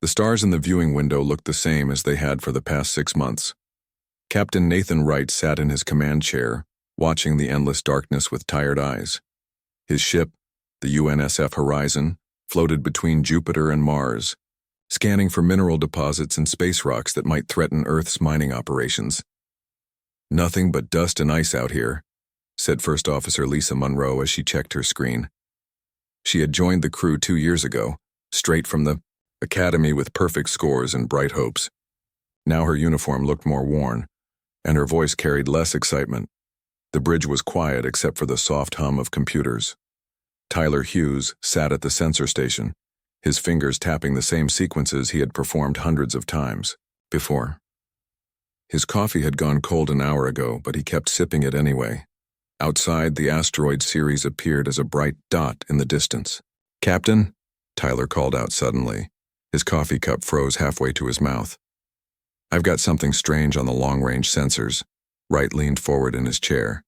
The stars in the viewing window looked the same as they had for the past 6 months. Captain Nathan Wright sat in his command chair, watching the endless darkness with tired eyes. His ship, the UNSF Horizon, floated between Jupiter and Mars, scanning for mineral deposits and space rocks that might threaten Earth's mining operations. "Nothing but dust and ice out here," said First Officer Lisa Monroe as she checked her screen. She had joined the crew 2 years ago, straight from the academy with perfect scores and bright hopes. Now her uniform looked more worn, and her voice carried less excitement. The bridge was quiet except for the soft hum of computers. Tyler Hughes sat at the sensor station, his fingers tapping the same sequences he had performed hundreds of times before. His coffee had gone cold an hour ago, but he kept sipping it anyway. Outside, the asteroid series appeared as a bright dot in the distance. "Captain?" Tyler called out suddenly. His coffee cup froze halfway to his mouth. "I've got something strange on the long-range sensors." Wright leaned forward in his chair.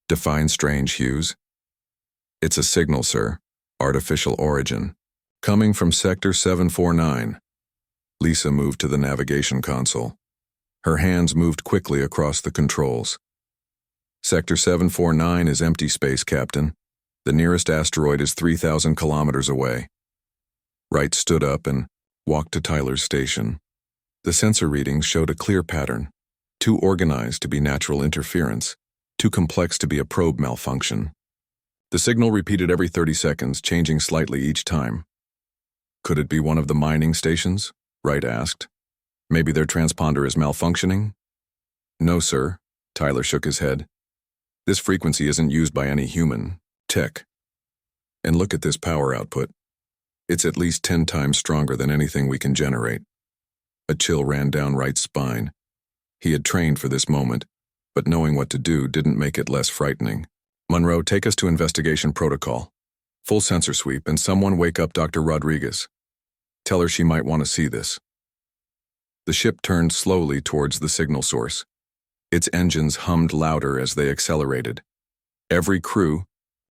"Define strange, Hughes." "It's a signal, sir. Artificial origin. Coming from Sector 749. Lisa moved to the navigation console. Her hands moved quickly across the controls. "Sector 749 is empty space, Captain. The nearest asteroid is 3,000 kilometers away." Wright stood up and walked to Tyler's station. The sensor readings showed a clear pattern, too organized to be natural interference, too complex to be a probe malfunction. The signal repeated every 30 seconds, changing slightly each time. "Could it be one of the mining stations?" Wright asked. "Maybe their transponder is malfunctioning?" "No, sir." Tyler shook his head. "This frequency isn't used by any human tech. And look at this power output. It's at least 10 times stronger than anything we can generate." A chill ran down Wright's spine. He had trained for this moment, but knowing what to do didn't make it less frightening. "Monroe, take us to investigation protocol. Full sensor sweep, and someone wake up Dr. Rodriguez. Tell her she might want to see this." The ship turned slowly towards the signal source. Its engines hummed louder as they accelerated. Every crew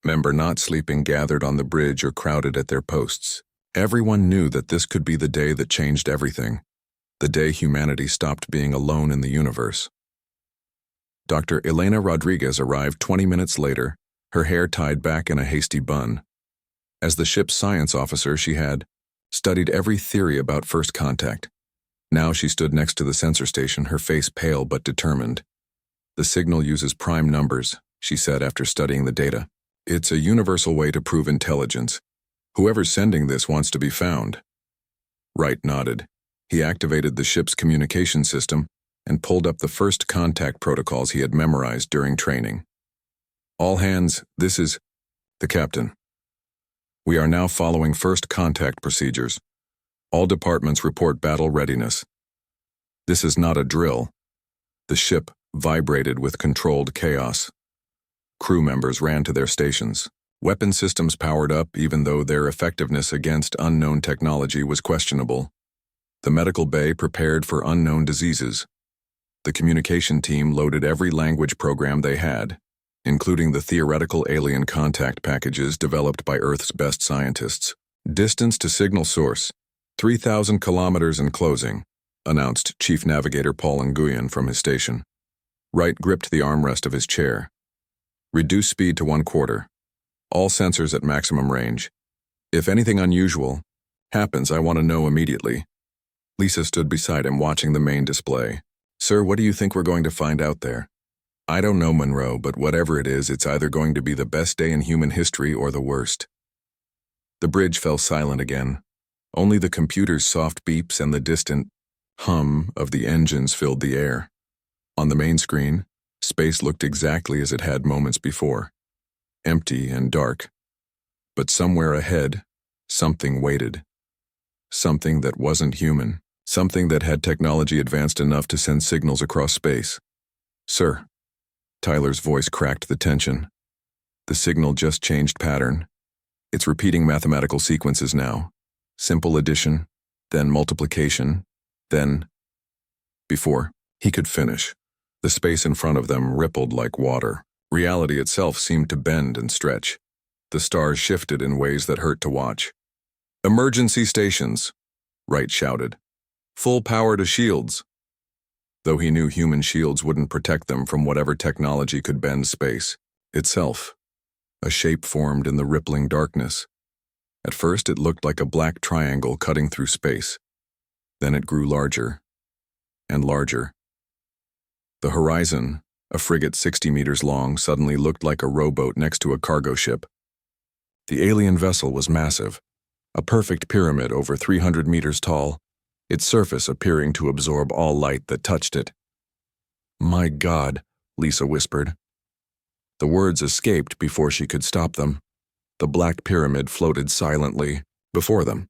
member not sleeping gathered on the bridge or crowded at their posts. Everyone knew that this could be the day that changed everything, the day humanity stopped being alone in the universe. Dr. Elena Rodriguez arrived 20 minutes later, her hair tied back in a hasty bun. As the ship's science officer, she had studied every theory about first contact. Now she stood next to the sensor station, her face pale but determined. "The signal uses prime numbers," she said after studying the data. "It's a universal way to prove intelligence. Whoever's sending this wants to be found." Wright nodded. He activated the ship's communication system and pulled up the first contact protocols he had memorized during training. "All hands, this is the captain. We are now following first contact procedures. All departments report battle readiness. This is not a drill." The ship vibrated with controlled chaos. Crew members ran to their stations. Weapon systems powered up even though their effectiveness against unknown technology was questionable. The medical bay prepared for unknown diseases. The communication team loaded every language program they had, including the theoretical alien contact packages developed by Earth's best scientists. "Distance to signal source, 3,000 kilometers and closing," announced Chief Navigator Paul Nguyen from his station. Wright gripped the armrest of his chair. "Reduce speed to 1/4. All sensors at maximum range. If anything unusual happens, I want to know immediately." Lisa stood beside him watching the main display. "Sir, what do you think we're going to find out there?" "I don't know, Monroe, but whatever it is, it's either going to be the best day in human history or the worst." The bridge fell silent again. Only the computer's soft beeps and the distant hum of the engines filled the air. On the main screen, space looked exactly as it had moments before, empty and dark. But somewhere ahead, something waited. Something that wasn't human. Something that had technology advanced enough to send signals across space. "Sir." Tyler's voice cracked the tension. "The signal just changed pattern. It's repeating mathematical sequences now. Simple addition, then multiplication, then..." Before he could finish, the space in front of them rippled like water. Reality itself seemed to bend and stretch. The stars shifted in ways that hurt to watch. "Emergency stations. Wright shouted. Full power to shields. Though he knew human shields wouldn't protect them from whatever technology could bend space itself. A shape formed in the rippling darkness. At first it looked like a black triangle cutting through space. Then it grew larger and larger. The horizon, a frigate 60 meters long, suddenly looked like a rowboat next to a cargo ship. The alien vessel was massive, a perfect pyramid over 300 meters tall, its surface appearing to absorb all light that touched it. "My God," Lisa whispered. The words escaped before she could stop them. The black pyramid floated silently before them,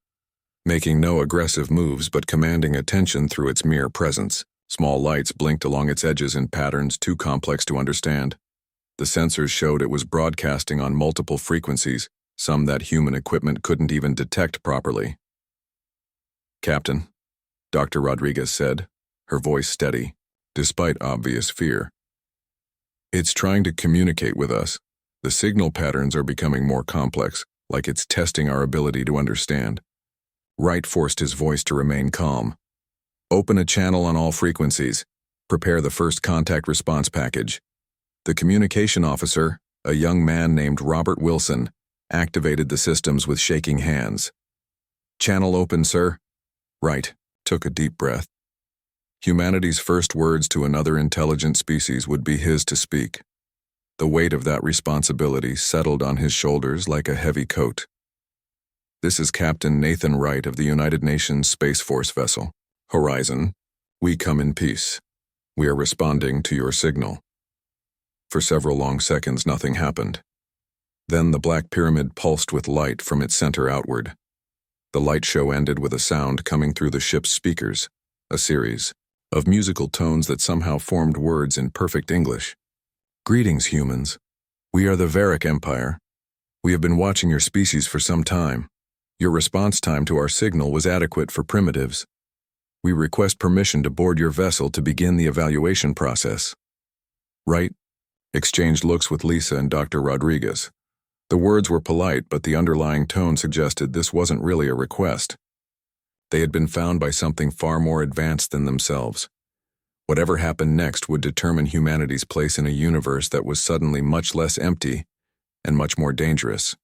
making no aggressive moves but commanding attention through its mere presence. Small lights blinked along its edges in patterns too complex to understand. The sensors showed it was broadcasting on multiple frequencies, some that human equipment couldn't even detect properly. "Captain," Dr. Rodriguez said, her voice steady, despite obvious fear. "It's trying to communicate with us. The signal patterns are becoming more complex, like it's testing our ability to understand." Wright forced his voice to remain calm. "Open a channel on all frequencies. Prepare the first contact response package." The communication officer, a young man named Robert Wilson, activated the systems with shaking hands. "Channel open, sir." Wright took a deep breath. Humanity's first words to another intelligent species would be his to speak. The weight of that responsibility settled on his shoulders like a heavy coat. "This is Captain Nathan Wright of the United Nations Space Force vessel. Horizon, we come in peace. We are responding to your signal." For several long seconds, nothing happened. Then the black pyramid pulsed with light from its center outward. The light show ended with a sound coming through the ship's speakers, a series of musical tones that somehow formed words in perfect English. "Greetings, humans. We are the Varick Empire. We have been watching your species for some time. Your response time to our signal was adequate for primitives. We request permission to board your vessel to begin the evaluation process." Wright exchanged looks with Lisa and Dr. Rodriguez. The words were polite, but the underlying tone suggested this wasn't really a request. They had been found by something far more advanced than themselves. Whatever happened next would determine humanity's place in a universe that was suddenly much less empty and much more dangerous.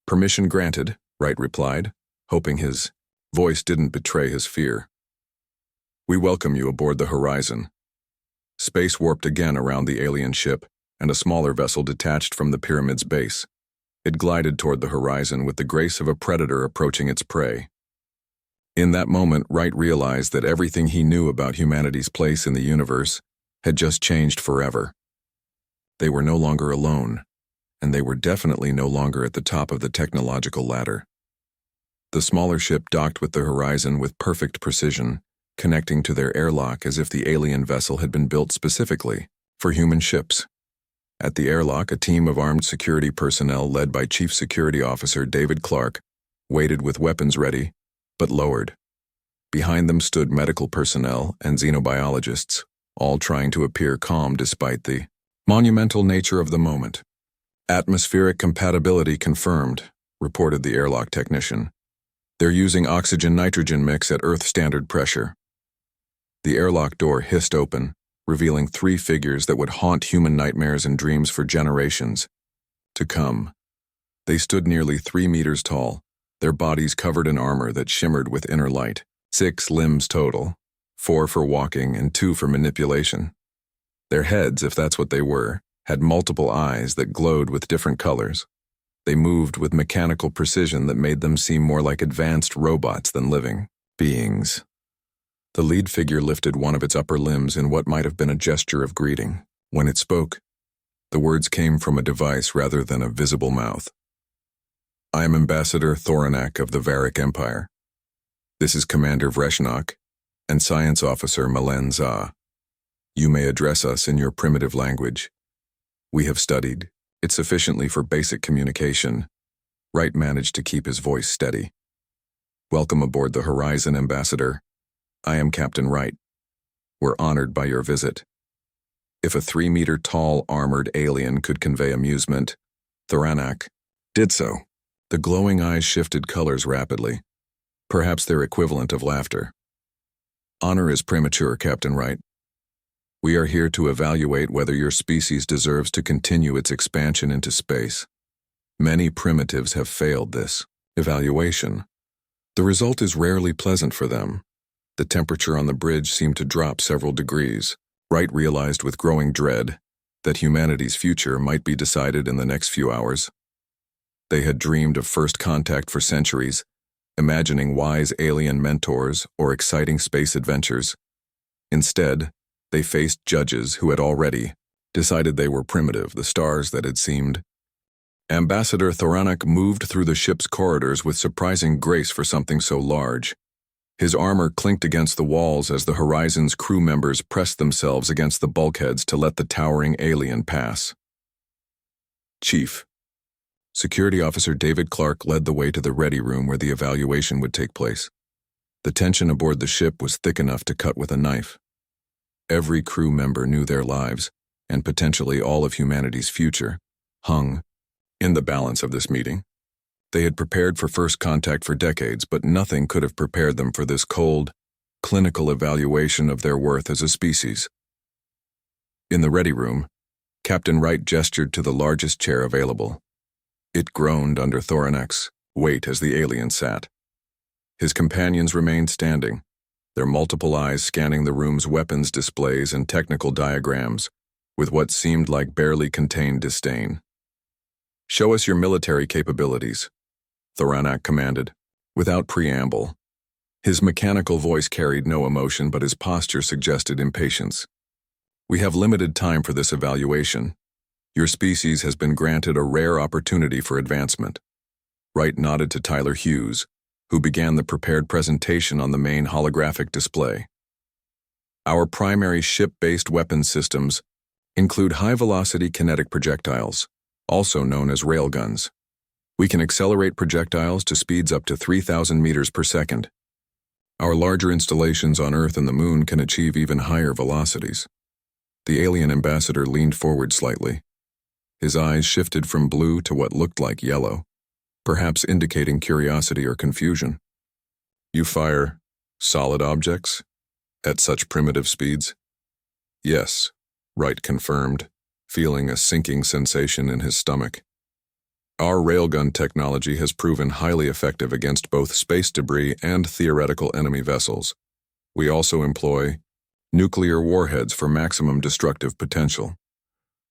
"Permission granted," Wright replied, hoping his voice didn't betray his fear. "We welcome you aboard the Horizon." Space warped again around the alien ship, and a smaller vessel detached from the pyramid's base. It glided toward the horizon with the grace of a predator approaching its prey. In that moment, Wright realized that everything he knew about humanity's place in the universe had just changed forever. They were no longer alone, and they were definitely no longer at the top of the technological ladder. The smaller ship docked with the Horizon with perfect precision, connecting to their airlock as if the alien vessel had been built specifically for human ships. At the airlock, a team of armed security personnel led by Chief Security Officer David Clark waited with weapons ready, but lowered. Behind them stood medical personnel and xenobiologists, all trying to appear calm despite the monumental nature of the moment. "Atmospheric compatibility confirmed," reported the airlock technician. "They're using oxygen-nitrogen mix at Earth standard pressure." The airlock door hissed open, revealing 3 figures that would haunt human nightmares and dreams for generations to come. They stood nearly 3 meters tall, their bodies covered in armor that shimmered with inner light. 6 limbs total, 4 for walking and 2 for manipulation. Their heads, if that's what they were, had multiple eyes that glowed with different colors. They moved with mechanical precision that made them seem more like advanced robots than living beings. The lead figure lifted one of its upper limbs in what might have been a gesture of greeting. When it spoke, the words came from a device rather than a visible mouth. "I am Ambassador Thoranak of the Varick Empire. This is Commander Vreshnok and Science Officer Malen Za. You may address us in your primitive language. We have studied it sufficiently for basic communication." Wright managed to keep his voice steady. "Welcome aboard the Horizon, Ambassador. I am Captain Wright. We're honored by your visit." If a 3-meter-tall armored alien could convey amusement, Thoranak did so. The glowing eyes shifted colors rapidly. perhaps their equivalent of laughter. Honor is premature, Captain Wright. We are here to evaluate whether your species deserves to continue its expansion into space. Many primitives have failed this evaluation. The result is rarely pleasant for them. The temperature on the bridge seemed to drop several degrees. Wright realized with growing dread that humanity's future might be decided in the next few hours. They had dreamed of first contact for centuries, imagining wise alien mentors or exciting space adventures. Instead, they faced judges who had already decided they were primitive, the stars that had seemed. Ambassador Thoranak moved through the ship's corridors with surprising grace for something so large. His armor clinked against the walls as the Horizon's crew members pressed themselves against the bulkheads to let the towering alien pass. Chief. Security Officer David Clark led the way to the ready room where the evaluation would take place. The tension aboard the ship was thick enough to cut with a knife. Every crew member knew their lives, and potentially all of humanity's future, hung in the balance of this meeting. They had prepared for first contact for decades, but nothing could have prepared them for this cold, clinical evaluation of their worth as a species. In the ready room, Captain Wright gestured to the largest chair available. It groaned under Thoranak's weight as the alien sat. His companions remained standing, their multiple eyes scanning the room's weapons displays and technical diagrams, with what seemed like barely contained disdain. "Show us your military capabilities," Thoranak commanded, without preamble. His mechanical voice carried no emotion, but his posture suggested impatience. "We have limited time for this evaluation. Your species has been granted a rare opportunity for advancement." Wright nodded to Tyler Hughes, who began the prepared presentation on the main holographic display. "Our primary ship-based weapons systems include high-velocity kinetic projectiles, also known as railguns. We can accelerate projectiles to speeds up to 3,000 meters per second. Our larger installations on Earth and the Moon can achieve even higher velocities." The alien ambassador leaned forward slightly. His eyes shifted from blue to what looked like yellow, perhaps indicating curiosity or confusion. "You fire solid objects at such primitive speeds?" "Yes," Wright confirmed, feeling a sinking sensation in his stomach. "Our railgun technology has proven highly effective against both space debris and theoretical enemy vessels. We also employ nuclear warheads for maximum destructive potential."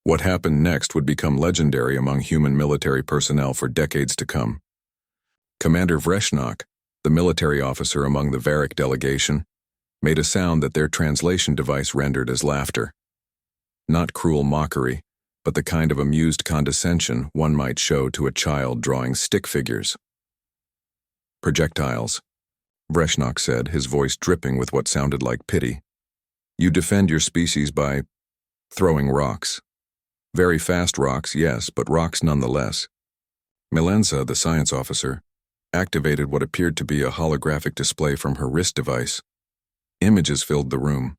What happened next would become legendary among human military personnel for decades to come. Commander Vreshnok, the military officer among the Varric delegation, made a sound that their translation device rendered as laughter. Not cruel mockery, but the kind of amused condescension one might show to a child drawing stick figures. "Projectiles," Vreshnok said, his voice dripping with what sounded like pity. "You defend your species by throwing rocks. Very fast rocks, yes, but rocks nonetheless." Melenza, the science officer, activated what appeared to be a holographic display from her wrist device. Images filled the room.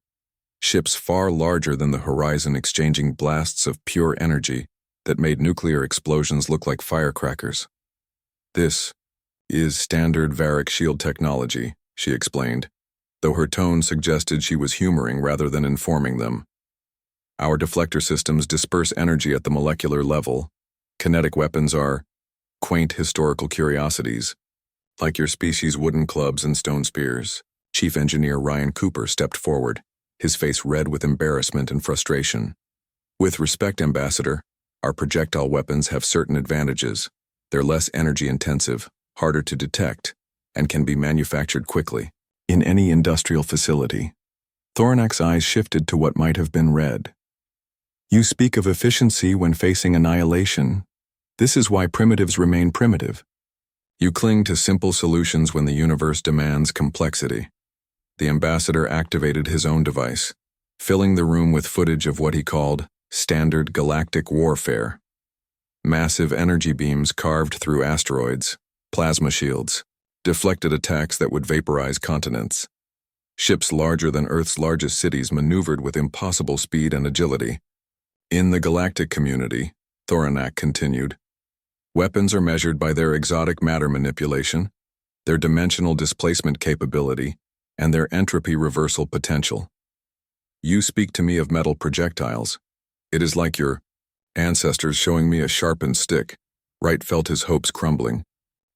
Ships far larger than the Horizon exchanging blasts of pure energy that made nuclear explosions look like firecrackers. "This is standard Varric shield technology," she explained, though her tone suggested she was humoring rather than informing them. "Our deflector systems disperse energy at the molecular level. Kinetic weapons are quaint historical curiosities, like your species' wooden clubs and stone spears." Chief Engineer Ryan Cooper stepped forward, his face red with embarrassment and frustration. "With respect, Ambassador, our projectile weapons have certain advantages. They're less energy-intensive, harder to detect, and can be manufactured quickly in any industrial facility." Thoranak's eyes shifted to what might have been read. "You speak of efficiency when facing annihilation. This is why primitives remain primitive. You cling to simple solutions when the universe demands complexity." The ambassador activated his own device, filling the room with footage of what he called standard galactic warfare. Massive energy beams carved through asteroids, plasma shields, deflected attacks that would vaporize continents. Ships larger than Earth's largest cities maneuvered with impossible speed and agility. "In the galactic community," Thoranak continued, "weapons are measured by their exotic matter manipulation, their dimensional displacement capability, and their entropy reversal potential. You speak to me of metal projectiles. It is like your ancestors showing me a sharpened stick. Wright felt his hopes crumbling.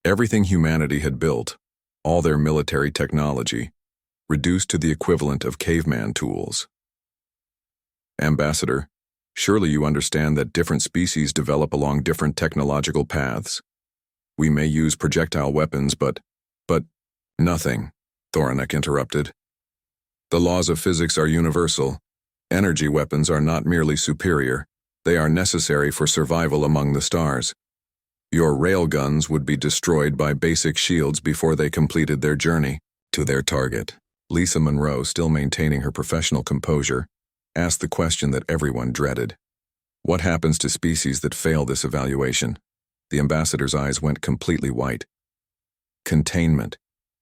Everything humanity had built, all their military technology, reduced to the equivalent of caveman tools. Ambassador, surely you understand that different species develop along different technological paths. We may use projectile weapons, but nothing, Thoranek interrupted. The laws of physics are universal. Energy weapons are not merely superior, they are necessary for survival among the stars. Your railguns would be destroyed by basic shields before they completed their journey to their target. Lisa Monroe, still maintaining her professional composure, asked the question that everyone dreaded. What happens to species that fail this evaluation? The ambassador's eyes went completely white. Containment.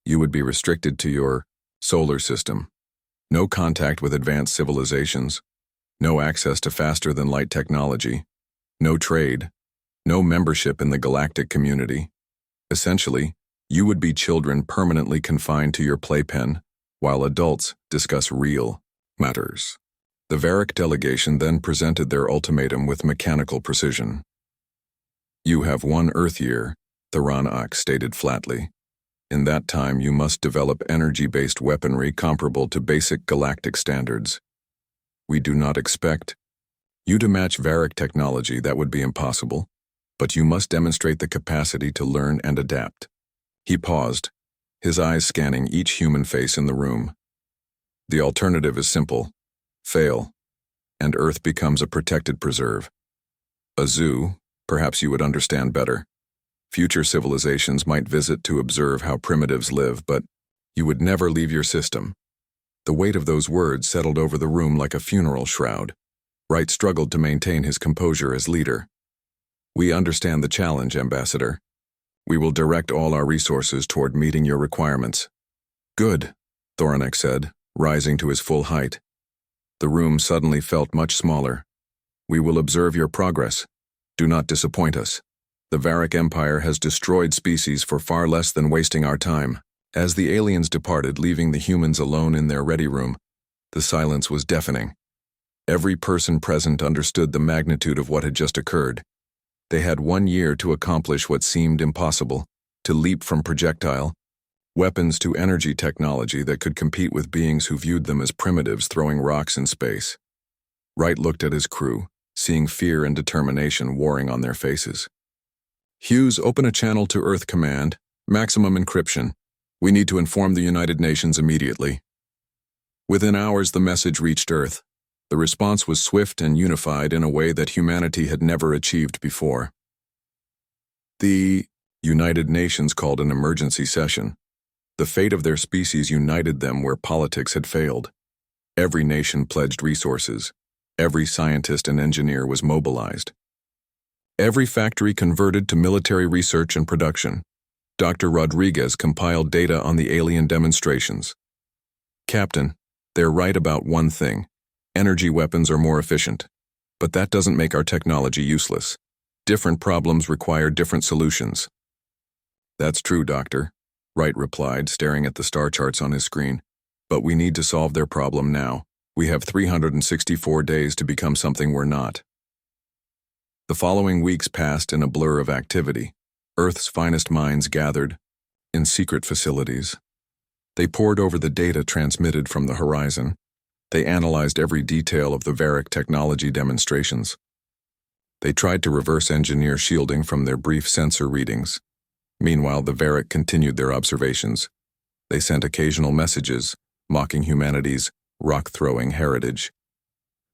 You would be restricted to your solar system. No contact with advanced civilizations. No access to faster-than-light technology. No trade. No membership in the galactic community. Essentially, you would be children permanently confined to your playpen, while adults discuss real matters. The Varric delegation then presented their ultimatum with mechanical precision. You have 1 Earth year, Thoranek stated flatly. In that time, you must develop energy-based weaponry comparable to basic galactic standards. We do not expect you to match Varric technology, that would be impossible, but you must demonstrate the capacity to learn and adapt. He paused, his eyes scanning each human face in the room. The alternative is simple: fail, and Earth becomes a protected preserve. A zoo, perhaps you would understand better. Future civilizations might visit to observe how primitives live, but you would never leave your system. The weight of those words settled over the room like a funeral shroud. Wright struggled to maintain his composure as leader. We understand the challenge, Ambassador. We will direct all our resources toward meeting your requirements. Good, Thoranek said, rising to his full height. The room suddenly felt much smaller. We will observe your progress. Do not disappoint us. The Varric Empire has destroyed species for far less than wasting our time. As the aliens departed, leaving the humans alone in their ready room, the silence was deafening. Every person present understood the magnitude of what had just occurred. They had 1 year to accomplish what seemed impossible, to leap from projectile weapons to energy technology that could compete with beings who viewed them as primitives throwing rocks in space. Wright looked at his crew, seeing fear and determination warring on their faces. Hughes, open a channel to Earth Command, maximum encryption. We need to inform the United Nations immediately. Within hours, the message reached Earth. The response was swift and unified in a way that humanity had never achieved before. The United Nations called an emergency session. The fate of their species united them where politics had failed. Every nation pledged resources. Every scientist and engineer was mobilized. Every factory converted to military research and production. Dr. Rodriguez compiled data on the alien demonstrations. Captain, they're right about one thing. Energy weapons are more efficient. But that doesn't make our technology useless. Different problems require different solutions. That's true, Doctor, Wright replied, staring at the star charts on his screen. But we need to solve their problem now. We have 364 days to become something we're not. The following weeks passed in a blur of activity. Earth's finest minds gathered in secret facilities. They pored over the data transmitted from the horizon. They analyzed every detail of the Varric technology demonstrations. They tried to reverse engineer shielding from their brief sensor readings. Meanwhile, the Varric continued their observations. They sent occasional messages, mocking humanity's rock-throwing heritage.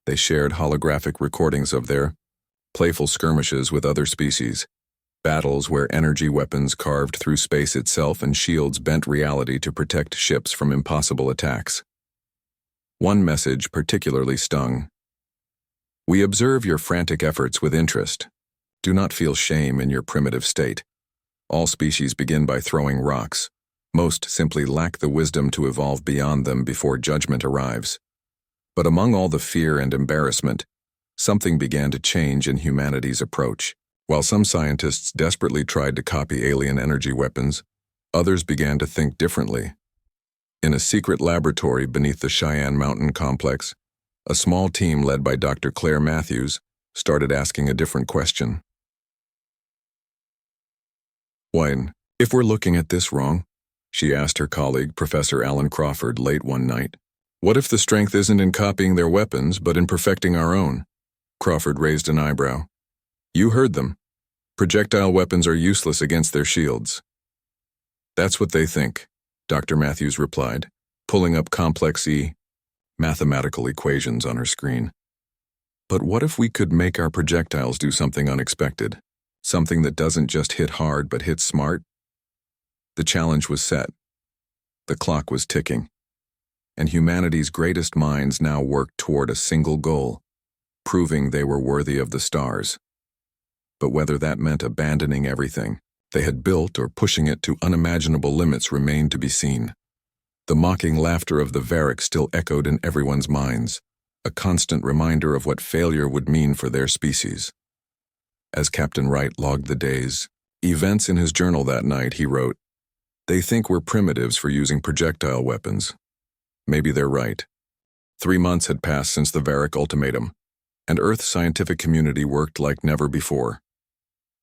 They shared holographic recordings of their playful skirmishes with other species, battles where energy weapons carved through space itself and shields bent reality to protect ships from impossible attacks. One message particularly stung. We observe your frantic efforts with interest. Do not feel shame in your primitive state. All species begin by throwing rocks. Most simply lack the wisdom to evolve beyond them before judgment arrives. But among all the fear and embarrassment, something began to change in humanity's approach. While some scientists desperately tried to copy alien energy weapons, Others began to think differently. In a secret laboratory beneath the Cheyenne Mountain complex, a small team led by Dr. Claire Matthews started asking a different question. "Wayne, if we're looking at this wrong," she asked her colleague, Professor Alan Crawford, late one night. "What if the strength isn't in copying their weapons, but in perfecting our own?" Crawford raised an eyebrow. "You heard them. Projectile weapons are useless against their shields." "That's what they think," Dr. Matthews replied, pulling up complex mathematical equations on her screen. "But what if we could make our projectiles do something unexpected? Something that doesn't just hit hard but hits smart?" The challenge was set. The clock was ticking. And humanity's greatest minds now worked toward a single goal, proving they were worthy of the stars. But whether that meant abandoning everything they had built or pushing it to unimaginable limits remained to be seen. The mocking laughter of the Varric still echoed in everyone's minds, a constant reminder of what failure would mean for their species. As Captain Wright logged the day's events in his journal that night, he wrote, "They think we're primitives for using projectile weapons. Maybe they're right." 3 months had passed since the Varric ultimatum, and Earth's scientific community worked like never before.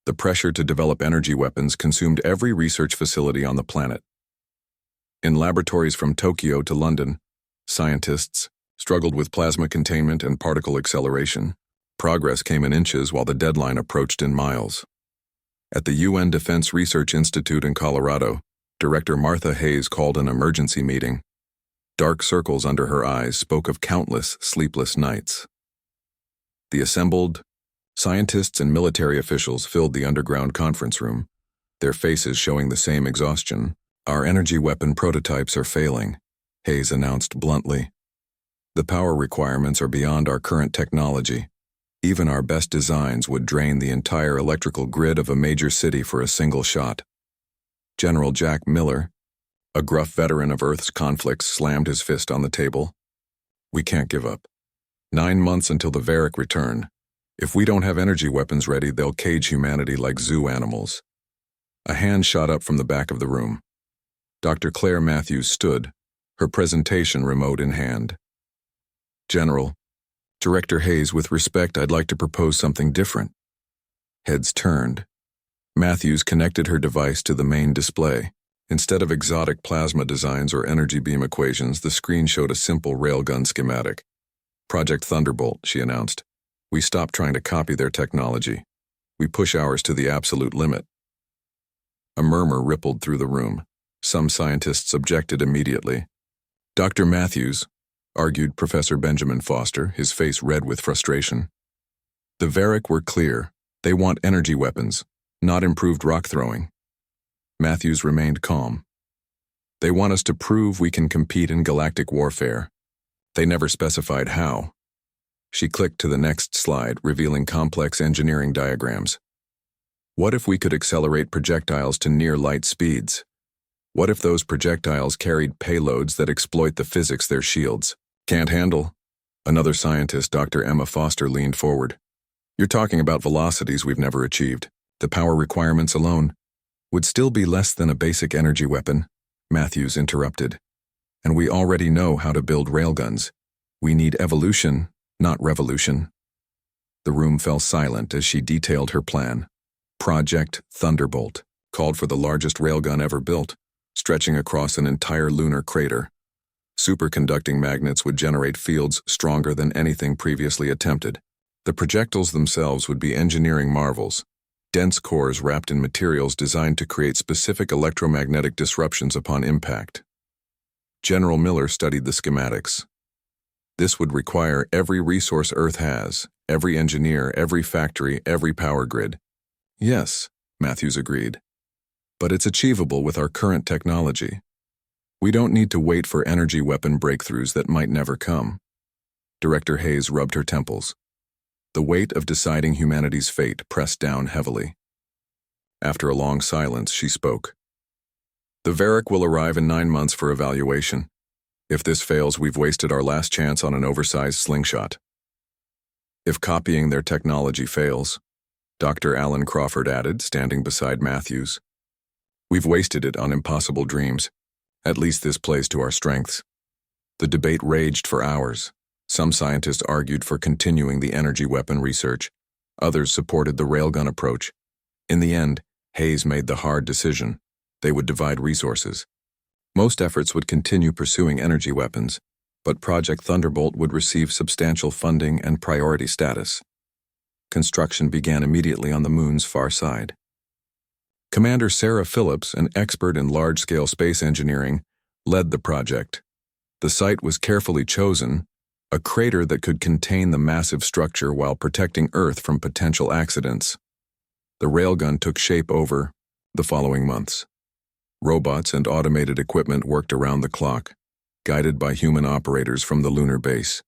The pressure to develop energy weapons consumed every research facility on the planet. In laboratories from Tokyo to London, scientists struggled with plasma containment and particle acceleration. Progress came in inches while the deadline approached in miles. At the UN Defense Research Institute in Colorado, Director Martha Hayes called an emergency meeting. Dark circles under her eyes spoke of countless sleepless nights. The assembled scientists and military officials filled the underground conference room, their faces showing the same exhaustion. "Our energy weapon prototypes are failing," Hayes announced bluntly. "The power requirements are beyond our current technology. Even our best designs would drain the entire electrical grid of a major city for a single shot." General Jack Miller, a gruff veteran of Earth's conflicts, slammed his fist on the table. "We can't give up. 9 months until the Varric return. If we don't have energy weapons ready, they'll cage humanity like zoo animals." A hand shot up from the back of the room. Dr. Claire Matthews stood, her presentation remote in hand. "General, Director Hayes, with respect, I'd like to propose something different." Heads turned. Matthews connected her device to the main display. Instead of exotic plasma designs or energy beam equations, the screen showed a simple railgun schematic. "Project Thunderbolt," she announced. "We stop trying to copy their technology. We push ours to the absolute limit." A murmur rippled through the room. Some scientists objected immediately. "Dr. Matthews," argued Professor Benjamin Foster, his face red with frustration. "The Varric were clear. They want energy weapons, not improved rock throwing." Matthews remained calm. "They want us to prove we can compete in galactic warfare. They never specified how." She clicked to the next slide, revealing complex engineering diagrams. "What if we could accelerate projectiles to near light speeds? What if those projectiles carried payloads that exploit the physics their shields can't handle?" Another scientist, Dr. Emma Foster, leaned forward. "You're talking about velocities we've never achieved. The power requirements alone would still be less than a basic energy weapon," Matthews interrupted. "And we already know how to build railguns. We need evolution, not revolution." The room fell silent as she detailed her plan. Project Thunderbolt called for the largest railgun ever built, stretching across an entire lunar crater. Superconducting magnets would generate fields stronger than anything previously attempted. The projectiles themselves would be engineering marvels, dense cores wrapped in materials designed to create specific electromagnetic disruptions upon impact. General Miller studied the schematics. "This would require every resource Earth has, every engineer, every factory, every power grid." "Yes," Matthews agreed. "But it's achievable with our current technology. We don't need to wait for energy weapon breakthroughs that might never come." Director Hayes rubbed her temples. The weight of deciding humanity's fate pressed down heavily. After a long silence, she spoke. "The Varric will arrive in 9 months for evaluation. If this fails, we've wasted our last chance on an oversized slingshot. If copying their technology fails," Dr. Alan Crawford added, standing beside Matthews, We've wasted it on impossible dreams. At least this plays to our strengths. The debate raged for hours. Some scientists argued for continuing the energy weapon research. Others supported the railgun approach. In the end, Hayes made the hard decision. They would divide resources. Most efforts would continue pursuing energy weapons, but Project Thunderbolt would receive substantial funding and priority status. Construction began immediately on the moon's far side. Commander Sarah Phillips, an expert in large-scale space engineering, led the project. The site was carefully chosen, a crater that could contain the massive structure while protecting Earth from potential accidents. The railgun took shape over the following months. Robots and automated equipment worked around the clock, guided by human operators from the lunar base.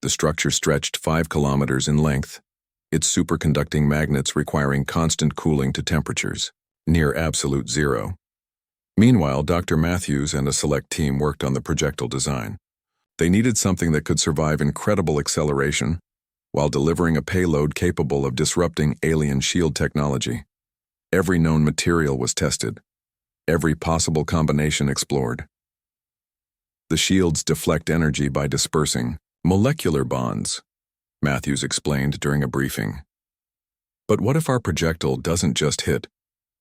The structure stretched 5 kilometers in length, its superconducting magnets requiring constant cooling to temperatures near absolute zero. Meanwhile, Dr. Matthews and a select team worked on the projectile design. They needed something that could survive incredible acceleration while delivering a payload capable of disrupting alien shield technology. Every known material was tested, every possible combination explored. The shields deflect energy by dispersing molecular bonds, Matthews explained during a briefing. But what if our projectile doesn't just hit?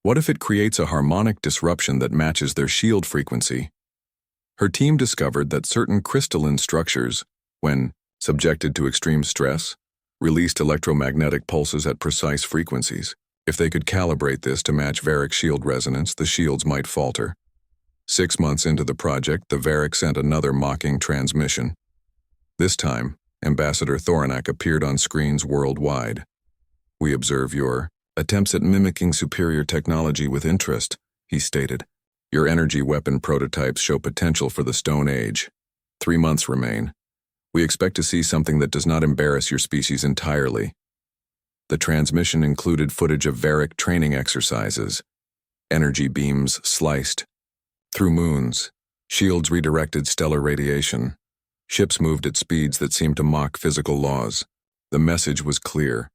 What if it creates a harmonic disruption that matches their shield frequency? Her team discovered that certain crystalline structures, when subjected to extreme stress, released electromagnetic pulses at precise frequencies. If they could calibrate this to match Varric shield resonance, the shields might falter. 6 months into the project, the Varric sent another mocking transmission. This time, Ambassador Thoranak appeared on screens worldwide. "We observe your attempts at mimicking superior technology with interest," he stated. "Your energy weapon prototypes show potential for the Stone Age. 3 months remain. We expect to see something that does not embarrass your species entirely." The transmission included footage of Varric training exercises, energy beams sliced through moons, shields redirected stellar radiation. Ships moved at speeds that seemed to mock physical laws. The message was clear.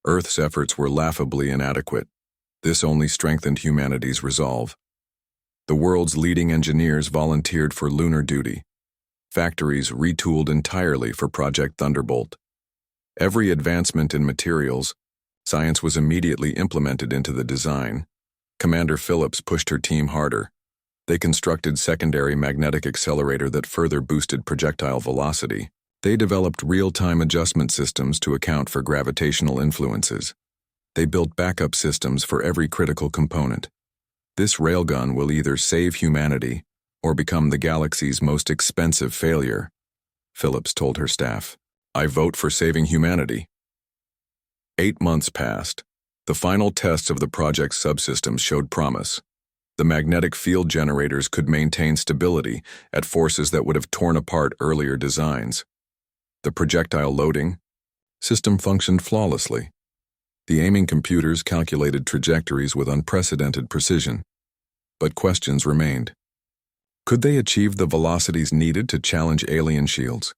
Earth's efforts were laughably inadequate. This only strengthened humanity's resolve. The world's leading engineers volunteered for lunar duty. Factories retooled entirely for Project Thunderbolt. Every advancement in materials, science was immediately implemented into the design. Commander Phillips pushed her team harder. They constructed secondary magnetic accelerator that further boosted projectile velocity. They developed real-time adjustment systems to account for gravitational influences. They built backup systems for every critical component. This railgun will either save humanity or become the galaxy's most expensive failure, Phillips told her staff. "I vote for saving humanity." 8 months passed. The final tests of the project's subsystems showed promise. The magnetic field generators could maintain stability at forces that would have torn apart earlier designs. The projectile loading system functioned flawlessly. The aiming computers calculated trajectories with unprecedented precision. But questions remained. Could they achieve the velocities needed to challenge alien shields?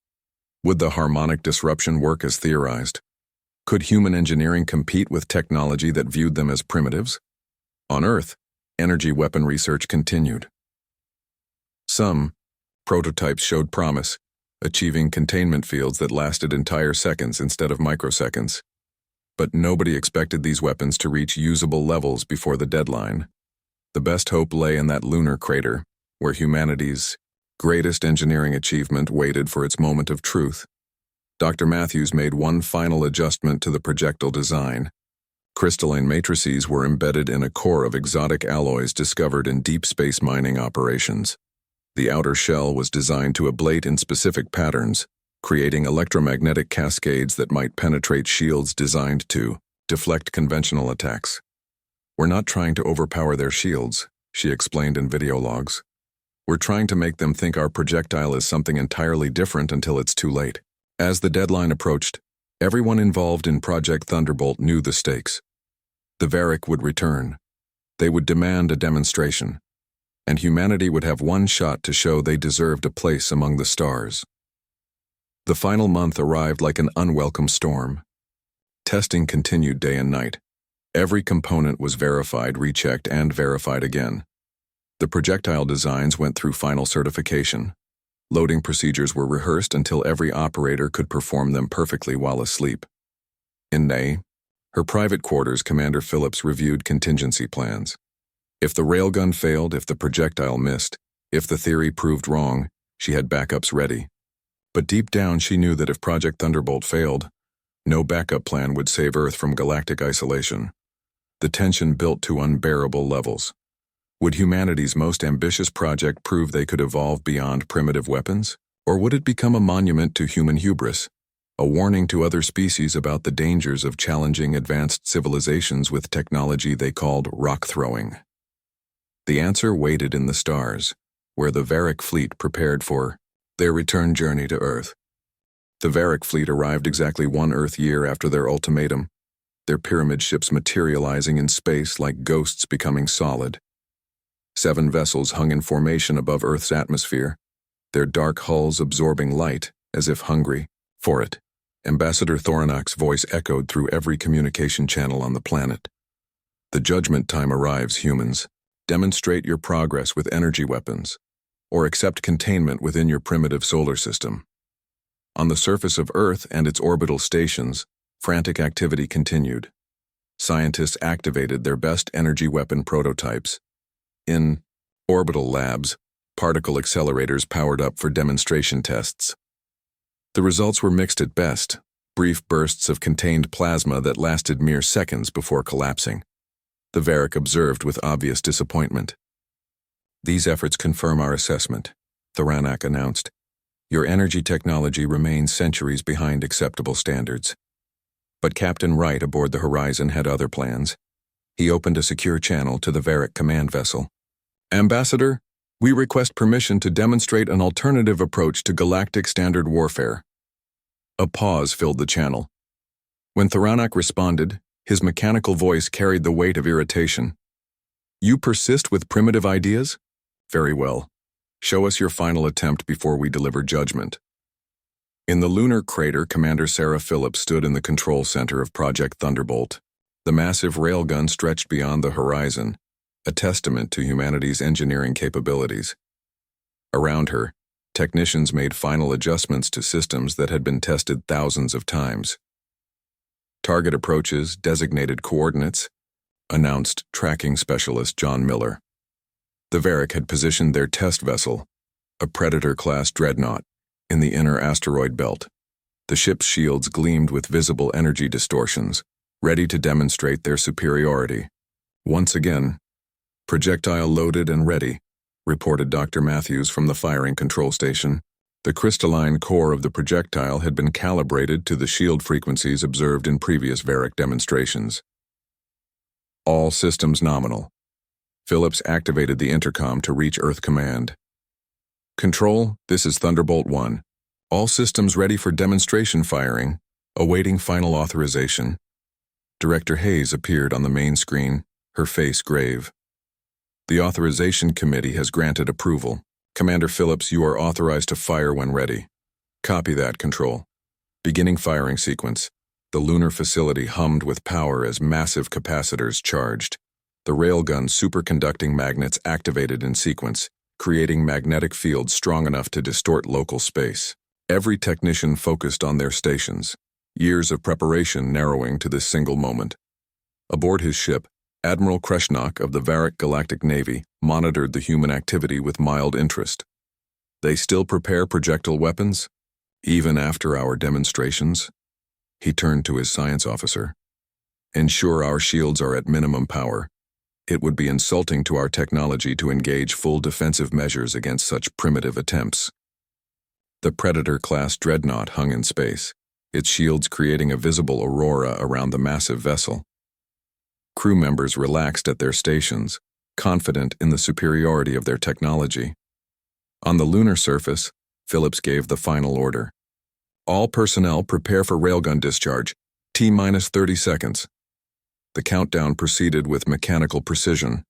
Would the harmonic disruption work as theorized? Could human engineering compete with technology that viewed them as primitives? On Earth, energy weapon research continued. Some prototypes showed promise, achieving containment fields that lasted entire seconds instead of microseconds. But nobody expected these weapons to reach usable levels before the deadline. The best hope lay in that lunar crater, where humanity's greatest engineering achievement waited for its moment of truth. Dr. Matthews made one final adjustment to the projectile design. Crystalline matrices were embedded in a core of exotic alloys discovered in deep space mining operations. The outer shell was designed to ablate in specific patterns, creating electromagnetic cascades that might penetrate shields designed to deflect conventional attacks. "We're not trying to overpower their shields," she explained in video logs. "We're trying to make them think our projectile is something entirely different until it's too late." As the deadline approached, everyone involved in Project Thunderbolt knew the stakes. The Varric would return. They would demand a demonstration, and humanity would have one shot to show they deserved a place among the stars. The final month arrived like an unwelcome storm. Testing continued day and night. Every component was verified, rechecked, and verified again. The projectile designs went through final certification. Loading procedures were rehearsed until every operator could perform them perfectly while asleep. In May, her private quarters, Commander Phillips reviewed contingency plans. If the railgun failed, if the projectile missed, if the theory proved wrong, she had backups ready. But deep down she knew that if Project Thunderbolt failed, no backup plan would save Earth from galactic isolation. The tension built to unbearable levels. Would humanity's most ambitious project prove they could evolve beyond primitive weapons? Or would it become a monument to human hubris, a warning to other species about the dangers of challenging advanced civilizations with technology they called rock-throwing? The answer waited in the stars, where the Varric fleet prepared for their return journey to Earth. The Varric fleet arrived exactly 1 Earth year after their ultimatum, their pyramid ships materializing in space like ghosts becoming solid. 7 vessels hung in formation above Earth's atmosphere, their dark hulls absorbing light as if hungry for it. Ambassador Thoronac's voice echoed through every communication channel on the planet. The judgment time arrives, humans. Demonstrate your progress with energy weapons, or accept containment within your primitive solar system. On the surface of Earth and its orbital stations, frantic activity continued. Scientists activated their best energy weapon prototypes. In orbital labs, particle accelerators powered up for demonstration tests. The results were mixed at best, brief bursts of contained plasma that lasted mere seconds before collapsing. The Varric observed with obvious disappointment. "These efforts confirm our assessment," Thoronac announced. "Your energy technology remains centuries behind acceptable standards." But Captain Wright aboard the Horizon had other plans. He opened a secure channel to the Varric command vessel. "Ambassador, we request permission to demonstrate an alternative approach to galactic standard warfare." A pause filled the channel. When Thoronac responded, his mechanical voice carried the weight of irritation. "You persist with primitive ideas? Very well. Show us your final attempt before we deliver judgment." In the lunar crater, Commander Sarah Phillips stood in the control center of Project Thunderbolt. The massive railgun stretched beyond the horizon, a testament to humanity's engineering capabilities. Around her, technicians made final adjustments to systems that had been tested thousands of times. "Target approaches, designated coordinates," announced tracking specialist John Miller. The Varric had positioned their test vessel, a Predator-class dreadnought, in the inner asteroid belt. The ship's shields gleamed with visible energy distortions, ready to demonstrate their superiority. Once again, "Projectile loaded and ready," reported Dr. Matthews from the firing control station. The crystalline core of the projectile had been calibrated to the shield frequencies observed in previous Varric demonstrations. "All systems nominal." Phillips activated the intercom to reach Earth Command. "Control, this is Thunderbolt 1. All systems ready for demonstration firing, awaiting final authorization." Director Hayes appeared on the main screen, her face grave. "The Authorization Committee has granted approval. Commander Phillips, you are authorized to fire when ready." "Copy that, Control." Beginning firing sequence. The lunar facility hummed with power as massive capacitors charged. The railgun superconducting magnets activated in sequence, creating magnetic fields strong enough to distort local space. Every technician focused on their stations, years of preparation narrowing to this single moment. Aboard his ship, Admiral Kreshnak of the Varric Galactic Navy monitored the human activity with mild interest. "They still prepare projectile weapons? Even after our demonstrations?" He turned to his science officer. "Ensure our shields are at minimum power. It would be insulting to our technology to engage full defensive measures against such primitive attempts." The Predator-class dreadnought hung in space, its shields creating a visible aurora around the massive vessel. Crew members relaxed at their stations, confident in the superiority of their technology. On the lunar surface, Phillips gave the final order. "All personnel prepare for railgun discharge, T-minus 30 seconds." The countdown proceeded with mechanical precision.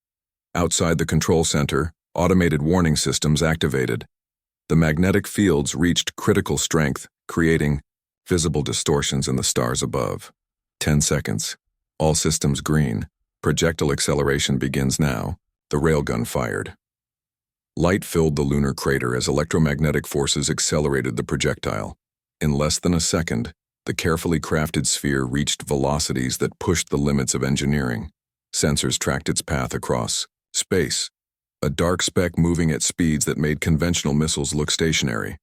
Outside the control center, automated warning systems activated. The magnetic fields reached critical strength, creating visible distortions in the stars above. 10 seconds. All systems green. Projectile acceleration begins now. The railgun fired. Light filled the lunar crater as electromagnetic forces accelerated the projectile. In less than a second, the carefully crafted sphere reached velocities that pushed the limits of engineering. Sensors tracked its path across space, a dark speck moving at speeds that made conventional missiles look stationary.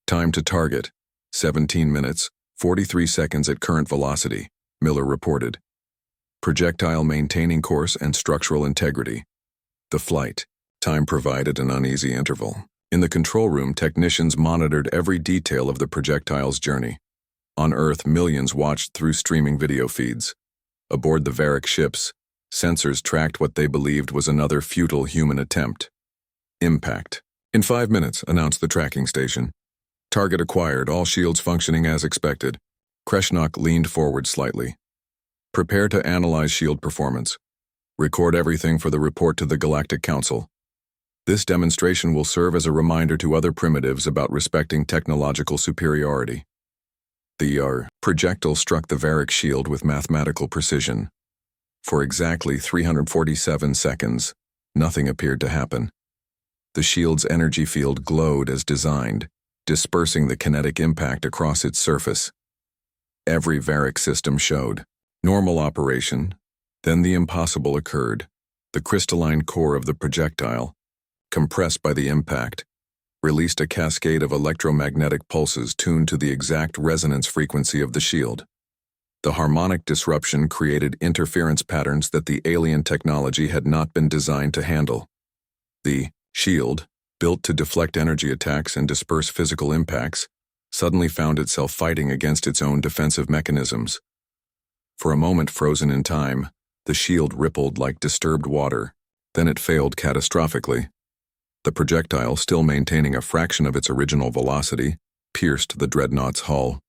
Time to target, 17 minutes, 43 seconds at current velocity, Miller reported. Projectile maintaining course and structural integrity. The flight. Time provided an uneasy interval. In the control room, technicians monitored every detail of the projectile's journey. On Earth, millions watched through streaming video feeds. Aboard the Varric ships, sensors tracked what they believed was another futile human attempt. Impact. In 5 minutes, announced the tracking station. Target acquired, all shields functioning as expected. Kreshnok leaned forward slightly. Prepare to analyze shield performance. Record everything for the report to the Galactic Council. This demonstration will serve as a reminder to other primitives about respecting technological superiority. The projectile struck the Varric shield with mathematical precision. For exactly 347 seconds, nothing appeared to happen. The shield's energy field glowed as designed, dispersing the kinetic impact across its surface. Every Varric system showed normal operation, then the impossible occurred. The crystalline core of the projectile, compressed by the impact, released a cascade of electromagnetic pulses tuned to the exact resonance frequency of the shield. The harmonic disruption created interference patterns that the alien technology had not been designed to handle. The shield, built to deflect energy attacks and disperse physical impacts, suddenly found itself fighting against its own defensive mechanisms. For a moment frozen in time, the shield rippled like disturbed water, then it failed catastrophically. The projectile, still maintaining a fraction of its original velocity, pierced the dreadnought's hull.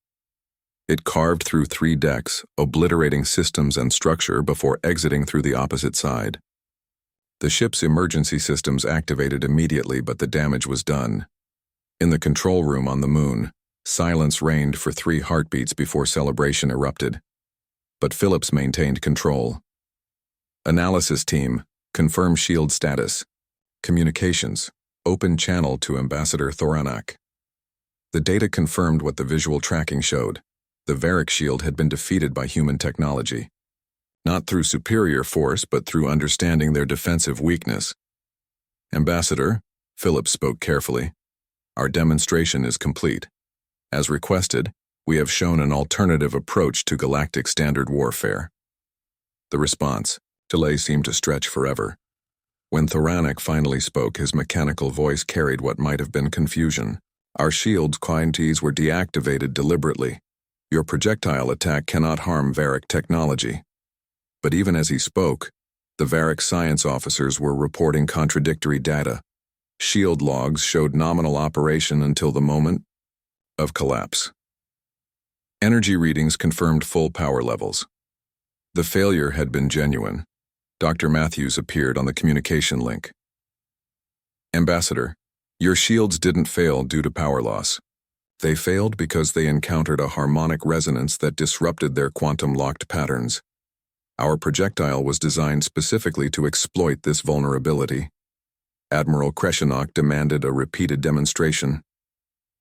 It carved through 3 decks, obliterating systems and structure before exiting through the opposite side. The ship's emergency systems activated immediately, but the damage was done. In the control room on the moon, silence reigned for 3 heartbeats before celebration erupted. But Phillips maintained control. Analysis team, confirm shield status. Communications, open channel to Ambassador Thoranak. The data confirmed what the visual tracking showed. The Varric shield had been defeated by human technology. Not through superior force, but through understanding their defensive weakness. Ambassador, Phillips spoke carefully, our demonstration is complete. As requested, we have shown an alternative approach to galactic standard warfare. The response, delay seemed to stretch forever. When Thoranak finally spoke, his mechanical voice carried what might have been confusion. Our shield's quantities were deactivated deliberately. Your projectile attack cannot harm Varric technology. But even as he spoke, the Varric science officers were reporting contradictory data. Shield logs showed nominal operation until the moment of collapse. Energy readings confirmed full power levels. The failure had been genuine. Dr. Matthews appeared on the communication link. Ambassador, your shields didn't fail due to power loss. They failed because they encountered a harmonic resonance that disrupted their quantum-locked patterns. Our projectile was designed specifically to exploit this vulnerability. Admiral Kreshenok demanded a repeated demonstration.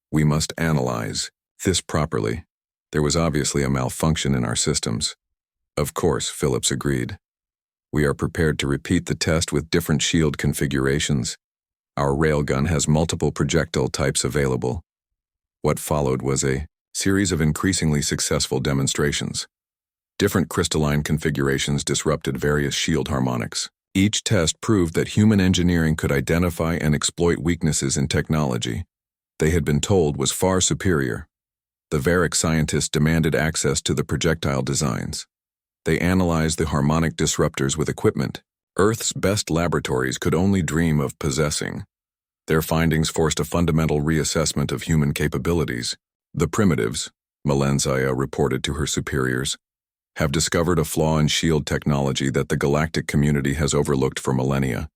We must analyze this properly. There was obviously a malfunction in our systems. Of course, Phillips agreed. We are prepared to repeat the test with different shield configurations. Our railgun has multiple projectile types available. What followed was a series of increasingly successful demonstrations. Different crystalline configurations disrupted various shield harmonics. Each test proved that human engineering could identify and exploit weaknesses in technology they had been told was far superior. The Varric scientists demanded access to the projectile designs. They analyzed the harmonic disruptors with equipment Earth's best laboratories could only dream of possessing. Their findings forced a fundamental reassessment of human capabilities. The primitives, Malenzia reported to her superiors, have discovered a flaw in shield technology that the galactic community has overlooked for millennia.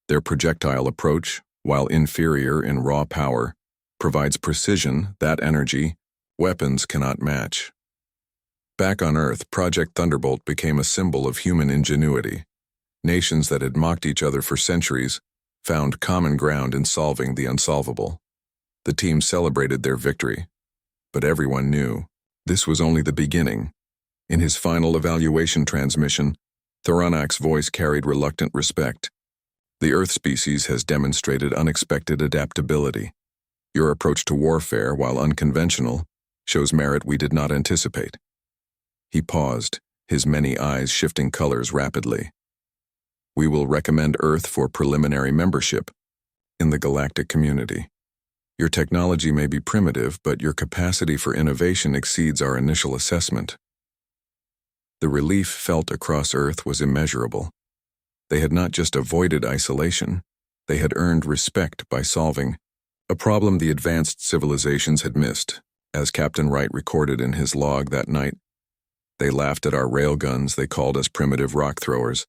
Their projectile approach, while inferior in raw power, provides precision that energy weapons cannot match. Back on Earth, Project Thunderbolt became a symbol of human ingenuity. Nations that had mocked each other for centuries found common ground in solving the unsolvable. The team celebrated their victory, but everyone knew this was only the beginning. In his final evaluation transmission, Thoronac's voice carried reluctant respect. The Earth species has demonstrated unexpected adaptability. Your approach to warfare, while unconventional, shows merit we did not anticipate. He paused, his many eyes shifting colors rapidly. We will recommend Earth for preliminary membership in the galactic community. Your technology may be primitive, but your capacity for innovation exceeds our initial assessment. The relief felt across Earth was immeasurable. They had not just avoided isolation, they had earned respect by solving a problem the advanced civilizations had missed. As Captain Wright recorded in his log that night, they laughed at our railguns, they called us primitive rock throwers,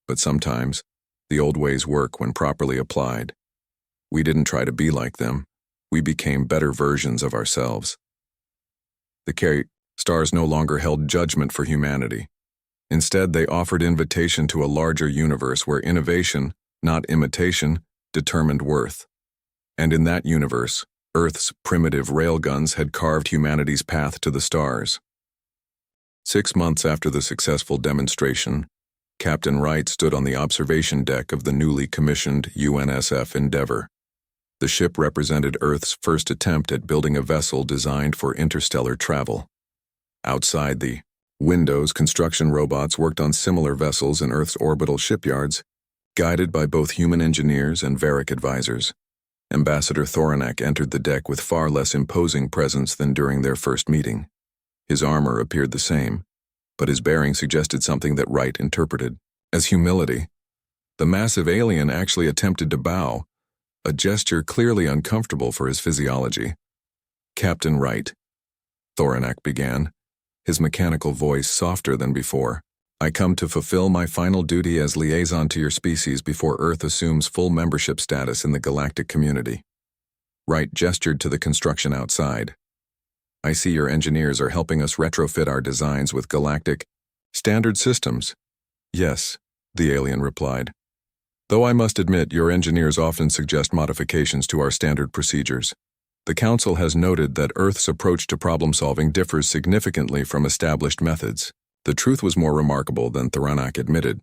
but sometimes the old ways work when properly applied. We didn't try to be like them, we became better versions of ourselves. The stars no longer held judgment for humanity. Instead, they offered invitation to a larger universe where innovation, not imitation, determined worth. And in that universe, Earth's primitive railguns had carved humanity's path to the stars. 6 months after the successful demonstration, Captain Wright stood on the observation deck of the newly commissioned UNSF Endeavour. The ship represented Earth's first attempt at building a vessel designed for interstellar travel. Outside the windows, construction robots worked on similar vessels in Earth's orbital shipyards, guided by both human engineers and Varric advisors. Ambassador Thoronac entered the deck with far less imposing presence than during their first meeting. His armor appeared the same, but his bearing suggested something that Wright interpreted as humility. The massive alien actually attempted to bow, a gesture clearly uncomfortable for his physiology. "Captain Wright," Thoronac began, his mechanical voice softer than before. "I come to fulfill my final duty as liaison to your species before Earth assumes full membership status in the galactic community." Wright gestured to the construction outside. "I see your engineers are helping us retrofit our designs with galactic standard systems." "Yes," the alien replied. "Though I must admit your engineers often suggest modifications to our standard procedures. The Council has noted that Earth's approach to problem-solving differs significantly from established methods." The truth was more remarkable than Thoronac admitted.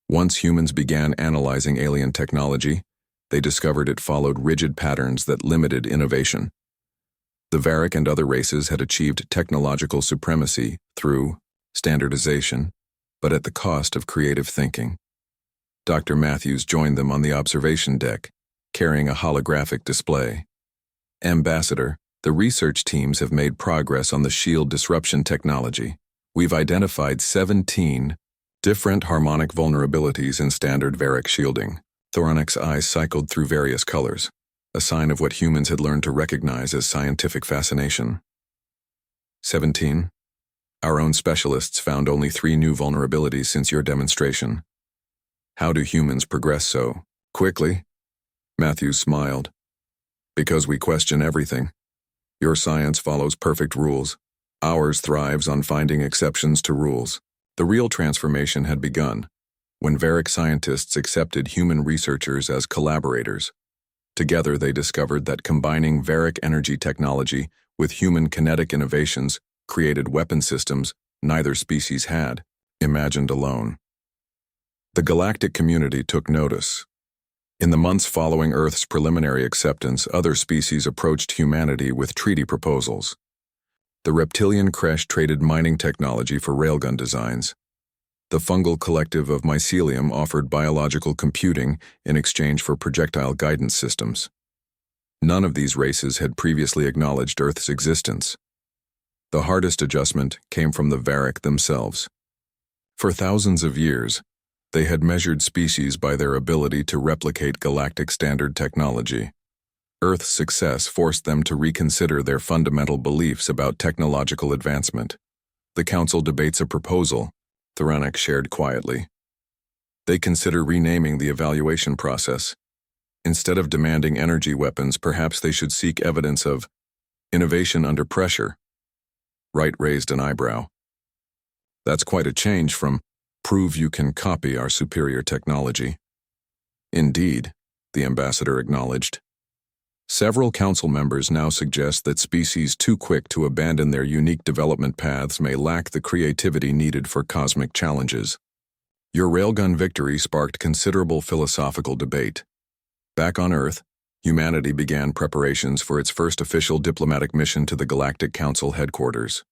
Once humans began analyzing alien technology, they discovered it followed rigid patterns that limited innovation. The Varric and other races had achieved technological supremacy through standardization, but at the cost of creative thinking. Dr. Matthews joined them on the observation deck, carrying a holographic display. "Ambassador, the research teams have made progress on the shield disruption technology. We've identified 17 different harmonic vulnerabilities in standard Varric shielding." Thoronac's eyes cycled through various colors, a sign of what humans had learned to recognize as scientific fascination. 17. Our own specialists found only 3 new vulnerabilities since your demonstration. How do humans progress so quickly? Matthews smiled. Because we question everything. Your science follows perfect rules. Ours thrives on finding exceptions to rules. The real transformation had begun when Varric scientists accepted human researchers as collaborators. Together they discovered that combining Varric energy technology with human kinetic innovations created weapon systems neither species had imagined alone. The galactic community took notice. In the months following Earth's preliminary acceptance, other species approached humanity with treaty proposals. The reptilian creche traded mining technology for railgun designs. The fungal collective of mycelium offered biological computing in exchange for projectile guidance systems. None of these races had previously acknowledged Earth's existence. The hardest adjustment came from the Varric themselves. For thousands of years, they had measured species by their ability to replicate galactic standard technology. Earth's success forced them to reconsider their fundamental beliefs about technological advancement. The Council debates a proposal, Thoronac shared quietly. They consider renaming the evaluation process. Instead of demanding energy weapons, perhaps they should seek evidence of innovation under pressure. Wright raised an eyebrow. That's quite a change from prove you can copy our superior technology. Indeed, the ambassador acknowledged. Several council members now suggest that species too quick to abandon their unique development paths may lack the creativity needed for cosmic challenges. Your Railgun victory sparked considerable philosophical debate. Back on Earth, humanity began preparations for its first official diplomatic mission to the Galactic Council headquarters.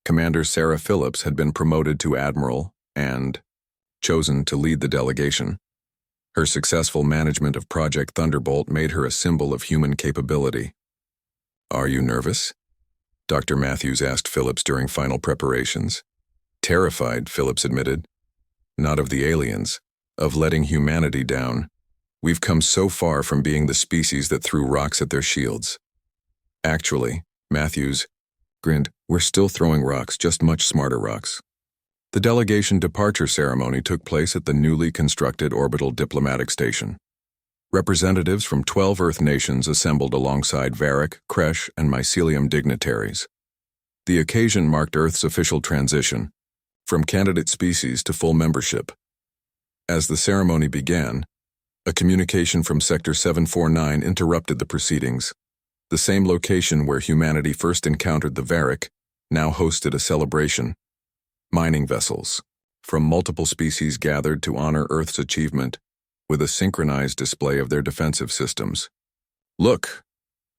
Commander Sarah Phillips had been promoted to admiral and chosen to lead the delegation. Her successful management of Project Thunderbolt made her a symbol of human capability. "Are you nervous?" Dr. Matthews asked Phillips during final preparations. "Terrified," Phillips admitted. "Not of the aliens, of letting humanity down. We've come so far from being the species that threw rocks at their shields." "Actually," Matthews grinned, "we're still throwing rocks, just much smarter rocks." The delegation departure ceremony took place at the newly constructed orbital diplomatic station. Representatives from 12 Earth nations assembled alongside Varric, Kresh, and Mycelium dignitaries. The occasion marked Earth's official transition, from candidate species to full membership. As the ceremony began, a communication from Sector 749 interrupted the proceedings. The same location where humanity first encountered the Varric now hosted a celebration. Mining vessels from multiple species gathered to honor Earth's achievement with a synchronized display of their defensive systems. "Look!"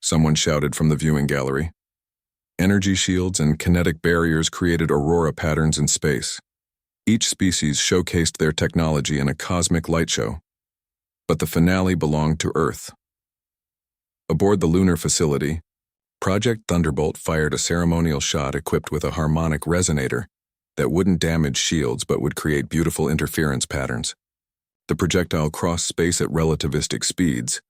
someone shouted from the viewing gallery. Energy shields and kinetic barriers created aurora patterns in space. Each species showcased their technology in a cosmic light show. But the finale belonged to Earth. Aboard the lunar facility, Project Thunderbolt fired a ceremonial shot equipped with a harmonic resonator that wouldn't damage shields but would create beautiful interference patterns. The projectile crossed space at relativistic speeds,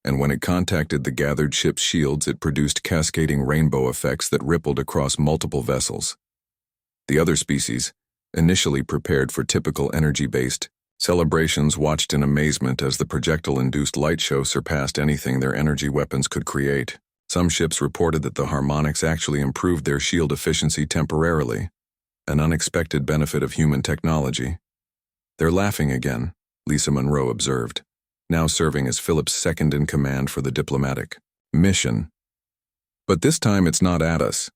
and when it contacted the gathered ship's shields, it produced cascading rainbow effects that rippled across multiple vessels. The other species, initially prepared for typical energy-based celebrations, watched in amazement as the projectile-induced light show surpassed anything their energy weapons could create. Some ships reported that the harmonics actually improved their shield efficiency temporarily, an unexpected benefit of human technology. "They're laughing again," Lisa Monroe observed, now serving as Phillips' second-in-command for the diplomatic mission. "But this time it's not at us."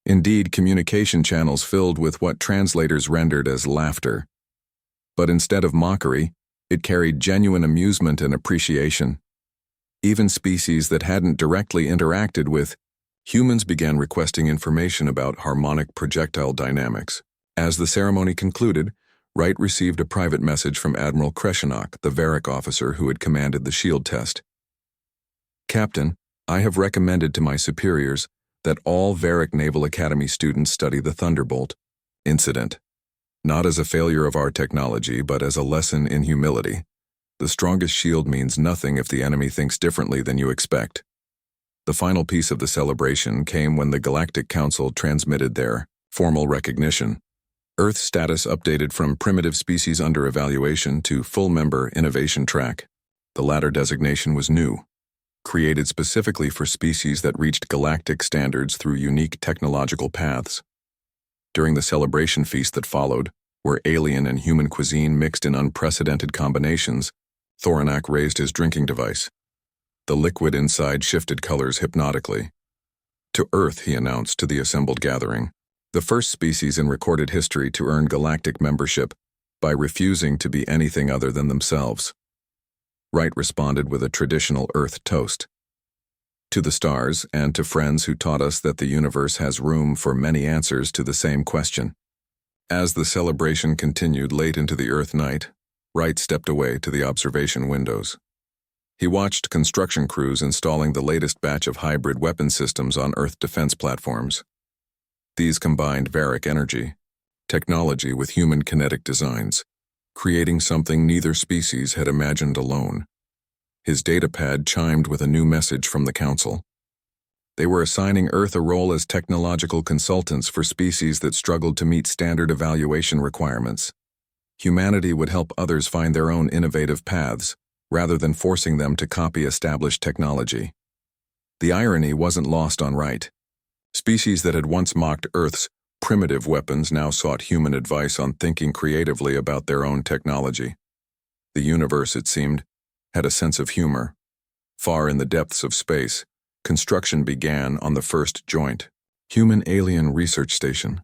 Indeed, communication channels filled with what translators rendered as laughter. But instead of mockery, it carried genuine amusement and appreciation. Even species that hadn't directly interacted with humans began requesting information about harmonic projectile dynamics. As the ceremony concluded, Wright received a private message from Admiral Kreshenok, the Varric officer who had commanded the shield test. "Captain, I have recommended to my superiors that all Varric Naval Academy students study the Thunderbolt incident, not as a failure of our technology, but as a lesson in humility. The strongest shield means nothing if the enemy thinks differently than you expect." The final piece of the celebration came when the Galactic Council transmitted their formal recognition. Earth status updated from primitive species under evaluation to full member innovation track. The latter designation was new, created specifically for species that reached galactic standards through unique technological paths. During the celebration feast that followed, where alien and human cuisine mixed in unprecedented combinations, Thorinak raised his drinking device. The liquid inside shifted colors hypnotically. "To Earth," he announced to the assembled gathering, the first species in recorded history to earn galactic membership by refusing to be anything other than themselves. Wright responded with a traditional Earth toast. "To the stars and to friends who taught us that the universe has room for many answers to the same question." As the celebration continued late into the Earth night, Wright stepped away to the observation windows. He watched construction crews installing the latest batch of hybrid weapon systems on Earth defense platforms. These combined Varric energy, technology with human kinetic designs, creating something neither species had imagined alone. His datapad chimed with a new message from the Council. They were assigning Earth a role as technological consultants for species that struggled to meet standard evaluation requirements. Humanity would help others find their own innovative paths, rather than forcing them to copy established technology. The irony wasn't lost on Wright. Species that had once mocked Earth's primitive weapons now sought human advice on thinking creatively about their own technology. The universe, it seemed, had a sense of humor. Far in the depths of space, construction began on the first joint, Human Alien Research Station.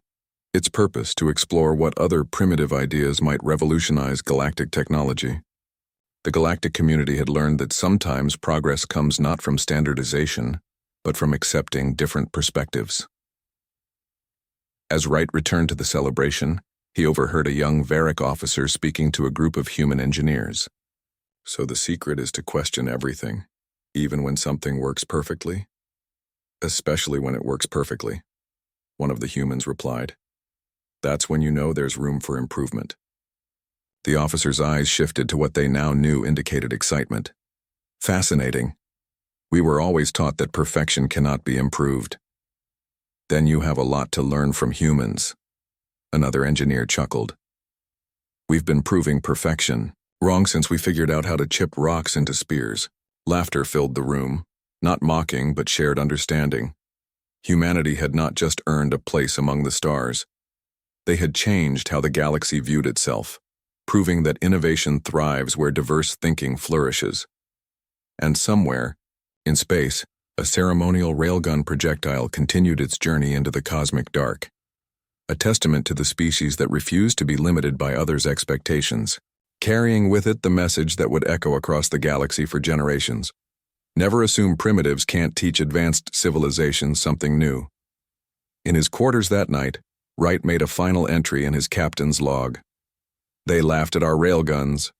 Its purpose to explore what other primitive ideas might revolutionize galactic technology. The galactic community had learned that sometimes progress comes not from standardization, but from accepting different perspectives. As Wright returned to the celebration, he overheard a young Varric officer speaking to a group of human engineers. So the secret is to question everything, even when something works perfectly? Especially when it works perfectly, one of the humans replied. That's when you know there's room for improvement. The officer's eyes shifted to what they now knew indicated excitement. Fascinating. We were always taught that perfection cannot be improved. Then you have a lot to learn from humans. Another engineer chuckled. We've been proving perfection wrong since we figured out how to chip rocks into spears. Laughter filled the room, not mocking but shared understanding. Humanity had not just earned a place among the stars. They had changed how the galaxy viewed itself, proving that innovation thrives where diverse thinking flourishes. And somewhere, in space, a ceremonial railgun projectile continued its journey into the cosmic dark, a testament to the species that refused to be limited by others' expectations, carrying with it the message that would echo across the galaxy for generations. Never assume primitives can't teach advanced civilizations something new. In his quarters that night, Wright made a final entry in his captain's log. They laughed at our railguns,